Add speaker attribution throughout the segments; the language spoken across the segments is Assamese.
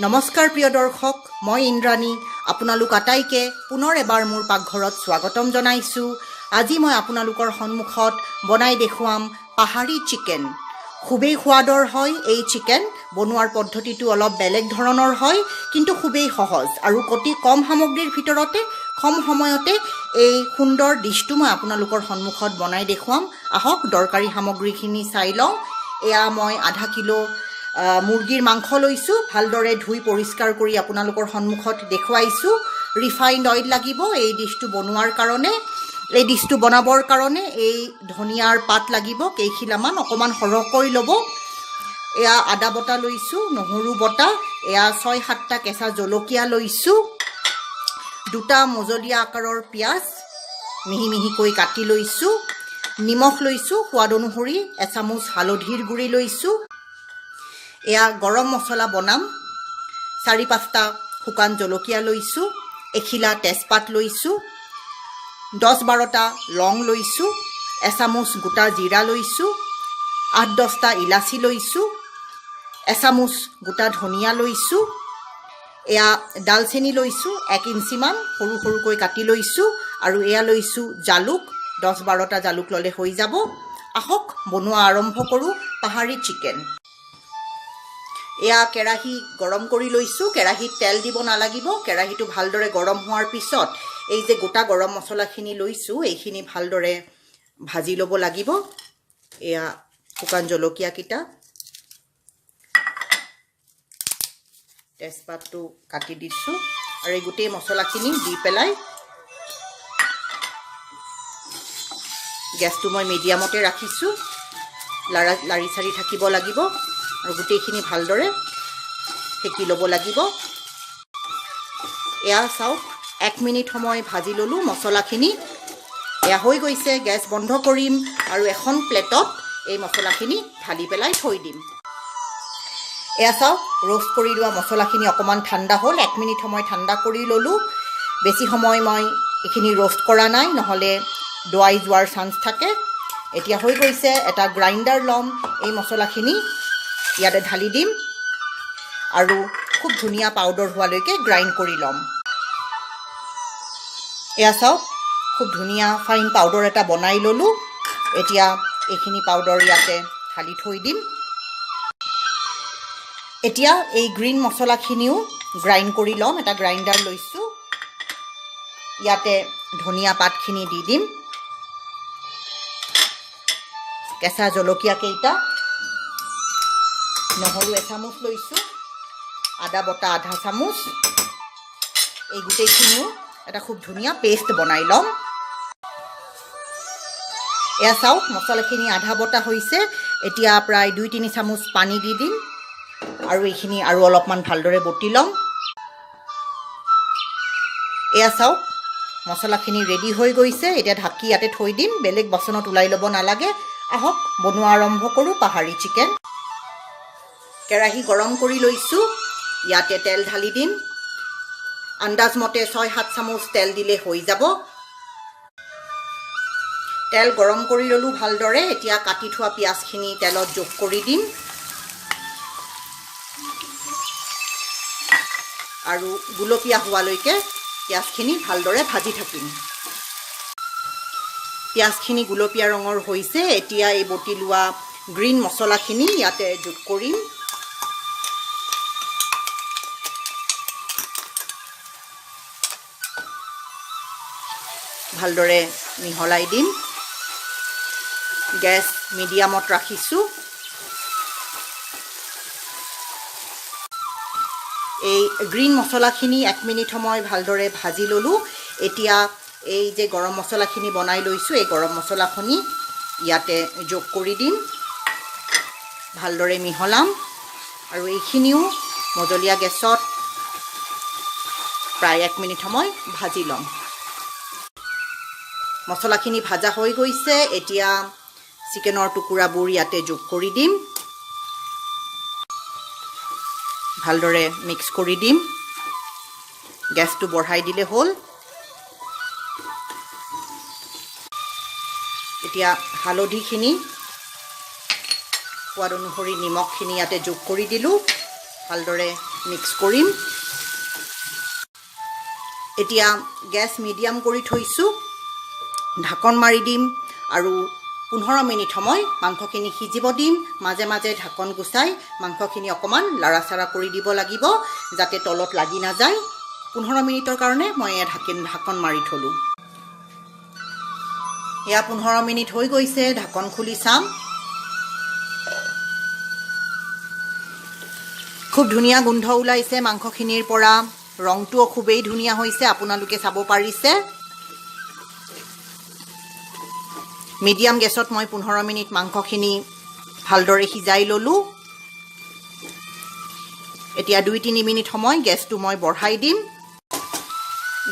Speaker 1: নমস্কাৰ প্ৰিয় দৰ্শক, মই ইন্দ্ৰাণী আপোনালোক আটাইকে পুনৰ এবাৰ মোৰ পাকঘৰত স্বাগতম জনাইছোঁ। আজি মই আপোনালোকৰ সন্মুখত বনাই দেখুৱাম পাহাৰী চিকেন। খুবেই সোৱাদৰ হয় এই চিকেন। বনোৱাৰ পদ্ধতিটো অলপ বেলেগ ধৰণৰ হয়, কিন্তু খুবেই সহজ আৰু অতি কম সামগ্ৰীৰ ভিতৰতে কম সময়তে এই সুন্দৰ ডিছটো মই আপোনালোকৰ সন্মুখত বনাই দেখুৱাম। আহক দৰকাৰী সামগ্ৰীখিনি চাই লওঁ। এয়া মই আধা কিলো মুৰ্গীৰ মাংস লৈছোঁ। ভালদৰে ধুই পৰিষ্কাৰ কৰি আপোনালোকৰ সন্মুখত দেখুৱাইছোঁ। ৰিফাইণ্ড অইল লাগিব এই ডিছটো বনোৱাৰ কাৰণে। এই ডিছটো বনাবৰ কাৰণে এই ধনিয়াৰ পাত লাগিব কেইখিলামান, অকণমান সৰহকৈ ল'ব। এয়া আদা বটা লৈছোঁ, নহৰু বটা, এয়া 6-7টা কেঁচা জলকীয়া লৈছোঁ, 2টা মজলীয়া আকাৰৰ পিঁয়াজ মিহি মিহিকৈ কাটি লৈছোঁ, নিমখ লৈছোঁ সোৱাদ অনুসৰি, এচামুচ হালধিৰ গুড়ি লৈছোঁ। এয়া গৰম মছলা বনাম, 4-5টা শুকান জলকীয়া লৈছোঁ, এখিলা তেজপাত লৈছোঁ, 10-12টা লং লৈছোঁ, এচামুচ গোটা জিৰা লৈছোঁ, 8-10টা ইলাচি লৈছোঁ, এচামুচ গোটা ধনিয়া লৈছোঁ। এয়া ডালচেনি লৈছোঁ 1 ইঞ্চিমান সৰু সৰুকৈ কাটি লৈছোঁ, আৰু এয়া লৈছোঁ জালুক, 10-12টা জালুক ল'লে হৈ যাব। আহক বনোৱা আৰম্ভ কৰোঁ পাহাৰী চিকেন। এয়া কেৰাহী গৰম কৰি লৈছোঁ। কেৰাহীত তেল দিব নালাগিব। কেৰাহীটো ভালদৰে গৰম হোৱাৰ পিছত এই যে গোটা গৰম মছলাখিনি লৈছোঁ এইখিনি ভালদৰে ভাজি ল'ব লাগিব। এয়া শুকান জলকীয়াকেইটা, তেজপাতটো কাটি দিছোঁ, আৰু এই গোটেই মছলাখিনি দি পেলাই গেছটো মই মিডিয়ামতে ৰাখিছোঁ। লাৰি চাৰি থাকিব লাগিব আৰু গোটেইখিনি ভালদৰে সেকি ল'ব লাগিব। এয়া চাওক 1 মিনিট সময় ভাজি ল'লোঁ মছলাখিনি। এয়া হৈ গৈছে। গেছ বন্ধ কৰিম আৰু এখন প্লেটত এই মছলাখিনি ঢালি পেলাই থৈ দিম। এয়া চাওক ৰোষ্ট কৰি লোৱা মছলাখিনি অকণমান ঠাণ্ডা হ'ল। 1 মিনিট সময় ঠাণ্ডা কৰি ল'লোঁ। বেছি সময় মই এইখিনি ৰোষ্ট কৰা নাই, নহ'লে ডুৱাই যোৱাৰ চান্স থাকে। এতিয়া হৈ গৈছে। এটা গ্ৰাইণ্ডাৰ ল'ম, এই মছলাখিনি ইয়াতে ঢালি দিম আৰু খুব ধুনীয়া পাউডাৰ হোৱালৈকে গ্ৰাইণ্ড কৰি ল'ম। এয়া চাওক খুব ধুনীয়া ফাইন পাউডাৰ এটা বনাই ল'লোঁ। এতিয়া এইখিনি পাউডাৰ ইয়াতে ঢালি থৈ দিম। এতিয়া এই গ্ৰীণ মছলাখিনিও গ্ৰাইণ্ড কৰি ল'ম। এটা গ্ৰাইণ্ডাৰ লৈছোঁ, ইয়াতে ধনিয়া পাতখিনি দি দিম, কেঁচা জলকীয়া কেইটা, নহৰু এচামুচ লৈছোঁ, আদা বটা আধা চামুচ, এই গোটেইখিনিও এটা খুব ধুনীয়া পেষ্ট বনাই ল'ম। এয়া চাওক মছলাখিনি আধা বটা হৈছে। এতিয়া প্ৰায় 2-3 চামুচ পানী দি দিম আৰু এইখিনি আৰু অলপমান ভালদৰে বটি ল'ম। এয়া চাওক মছলাখিনি ৰেডি হৈ গৈছে। এতিয়া ঢাকি ইয়াতে থৈ দিম, বেলেগ বাচনত ওলাই ল'ব নালাগে। আহক বনোৱা আৰম্ভ কৰোঁ পাহাৰী চিকেন। কেৰাহী গৰম কৰি লৈছোঁ, ইয়াতে তেল ঢালি দিম। আন্দাজমতে 6-7 চামুচ তেল দিলে হৈ যাব। তেল গৰম কৰি ল'লোঁ ভালদৰে। এতিয়া কাটি থোৱা পিঁয়াজখিনি তেলত যোগ কৰি দিম আৰু গুলপীয়া হোৱালৈকে পিঁয়াজখিনি ভালদৰে ভাজি থাকিম। পিঁয়াজখিনি গুলপীয়া ৰঙৰ হৈছে। এতিয়া এই বটি লোৱা গ্ৰীণ মছলাখিনি ইয়াতে যোগ কৰিম। ভালদৰে মিহলাই দিম। গেছ মিডিয়ামত ৰাখিছোঁ। এই গ্ৰীণ মছলাখিনি 1 মিনিট সময় ভালদৰে ভাজি ল'লোঁ। এতিয়া এই যে গৰম মছলাখিনি বনাই লৈছোঁ, এই গৰম মছলাখিনি ইয়াতে যোগ কৰি দিম, ভালদৰে মিহলাম আৰু এইখিনিও মজলীয়া গেছত প্ৰায় 1 মিনিট সময় ভাজি ল'ম। মছলাখিনি ভাজা হৈ গৈছে। এতিয়া চিকেনৰ টুকুৰাবোৰ ইয়াতে যোগ কৰি দিম, ভালদৰে মিক্স কৰি দিম। গেছটো বঢ়াই দিলে হ'ল। এতিয়া হালধিখিনি সোৱাদ অনুসৰি নিমখখিনি ইয়াতে যোগ কৰি দিলোঁ, ভালদৰে মিক্স কৰিম। এতিয়া গেছ মিডিয়াম কৰি থৈছোঁ, ঢাকন মাৰি দিম আৰু 15 মিনিট সময় মাংসখিনি সিজিব দিম। মাজে মাজে ঢাকন গুচাই মাংসখিনি অকণমান লাৰাচাৰা কৰি দিব লাগিব যাতে তলত লাগি নাযায়। 15 মিনিটৰ কাৰণে মই ঢাকন মাৰি থলোঁ। এয়া 15 মিনিট হৈ গৈছে, ঢাকন খুলি চাম। খুব ধুনীয়া গোন্ধ ওলাইছে মাংসখিনিৰ পৰা, ৰংটোও খুবেই ধুনীয়া হৈছে, আপোনালোকে চাব পাৰিছে। মিডিয়াম গেছত মই 15 মিনিট মাংসখিনি ভালদৰে সিজাই ল'লোঁ। এতিয়া 2-3 মিনিট সময় গেছটো মই বঢ়াই দিম।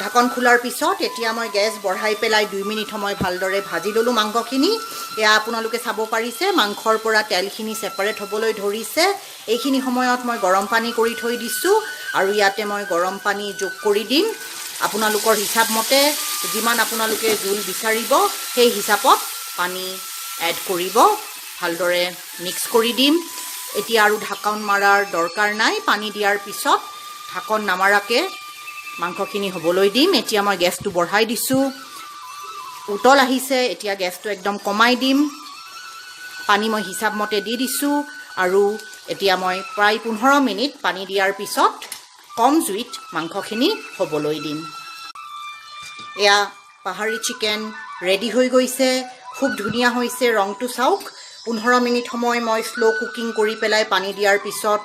Speaker 1: ঢাকন খোলাৰ পিছত এতিয়া মই গেছ বঢ়াই পেলাই 2 মিনিট সময় ভালদৰে ভাজি ল'লোঁ মাংসখিনি। এয়া আপোনালোকে চাব পাৰিছে মাংসৰ পৰা তেলখিনি ছেপাৰেট হ'বলৈ ধৰিছে। এইখিনি সময়ত মই গৰম পানী কৰি থৈ দিছোঁ আৰু ইয়াতে মই গৰম পানী যোগ কৰি দিম। আপোনালোকৰ হিচাপ মতে যিমান আপোনালোকে জোল বিচাৰিব সেই হিচাপত পানী এড কৰিব। ভালদৰে মিক্স কৰি দিম। এতিয়া আৰু ঢাকন মাৰাৰ দৰকাৰ নাই। পানী দিয়াৰ পিছত ঢাকন নামাৰাকৈ মাংসখিনি হ'বলৈ দিম। এতিয়া মই গেছটো বঢ়াই দিছোঁ, উতল আহিছে। এতিয়া গেছটো একদম কমাই দিম। পানী মই হিচাপ মতে দি দিছোঁ আৰু এতিয়া মই প্ৰায় 15 মিনিট পানী দিয়াৰ পিছত কম জুইত মাংসখিনি হ'বলৈ দিম। এয়া পাহাৰী চিকেন ৰেডি হৈ গৈছে, খুব ধুনীয়া হৈছে। ৰংটো চাওক। 15 মিনিট সময় মই শ্ল' কুকিং কৰি পেলাই পানী দিয়াৰ পিছত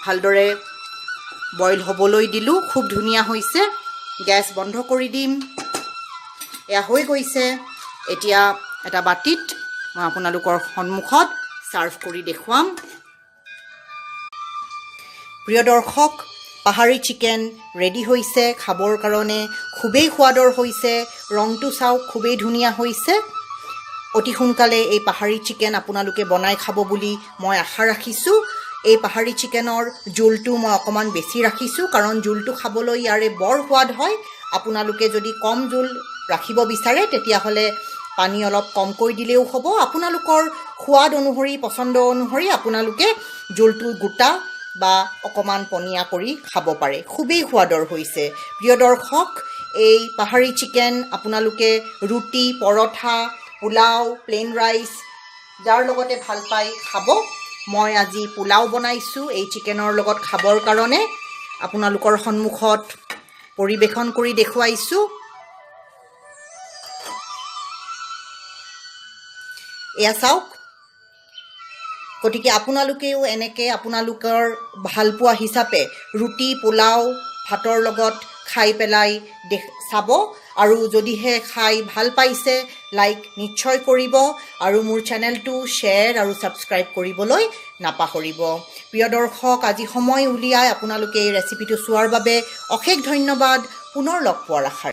Speaker 1: ভালদৰে বইল হ'বলৈ দিলোঁ। খুব ধুনীয়া হৈছে। গেছ বন্ধ কৰি দিম। এয়া হৈ গৈছে। এতিয়া এটা বাটিত মই আপোনালোকৰ সন্মুখত ছাৰ্ভ কৰি দেখুৱাম। প্ৰিয় দৰ্শক, পাহাৰী চিকেন ৰেডি হৈছে খাবৰ কাৰণে। খুবেই সোৱাদৰ হৈছে। ৰংটো চাওক, খুবেই ধুনীয়া হৈছে। অতি সোনকালে এই পাহাৰী চিকেন আপোনালোকে বনাই খাব বুলি মই আশা ৰাখিছোঁ। এই পাহাৰী চিকেনৰ জোলটো মই অকণমান বেছি ৰাখিছোঁ কাৰণ জোলটো খাবলৈ ইয়াৰে বৰ সোৱাদ হয়। আপোনালোকে যদি কম জোল ৰাখিব বিচাৰে তেতিয়াহ'লে পানী অলপ কমকৈ দিলেও হ'ব। আপোনালোকৰ সোৱাদ অনুসৰি, পচন্দ অনুসৰি আপোনালোকে জোলটো গোটা বা অকণমান পনীয়া কৰি খাব পাৰে। খুবেই সোৱাদৰ হৈছে। প্ৰিয় দৰ্শক, এই পাহাৰী চিকেন আপোনালোকে ৰুটি, পৰঠা, পোলাও, প্লেইন ৰাইচ যাৰ লগতে ভাল পায় খাব। মই আজি পোলাও বনাইছোঁ এই চিকেনৰ লগত খাবৰ কাৰণে। আপোনালোকৰ সন্মুখত পৰিৱেশন কৰি দেখুৱাইছোঁ। এয়া চাওক। গতিকে আপোনালোকেও এনেকৈ আপোনালোকৰ ভালপোৱা হিচাপে ৰুটি, পোলাও, ভাতৰ লগত খাই পেলাই চাব। আৰু যদিহে খাই ভাল পাইছে লাইক নিশ্চয় কৰিব আৰু মোৰ চেনেলটো শ্বেয়াৰ আৰু ছাবস্ক্ৰাইব কৰিবলৈ নাপাহৰিব। প্ৰিয় দৰ্শক, আজি সময় উলিয়াই আপোনালোকে এই ৰেচিপিটো চোৱাৰ বাবে অশেষ ধন্যবাদ। পুনৰ লগ পোৱাৰ আশাৰে।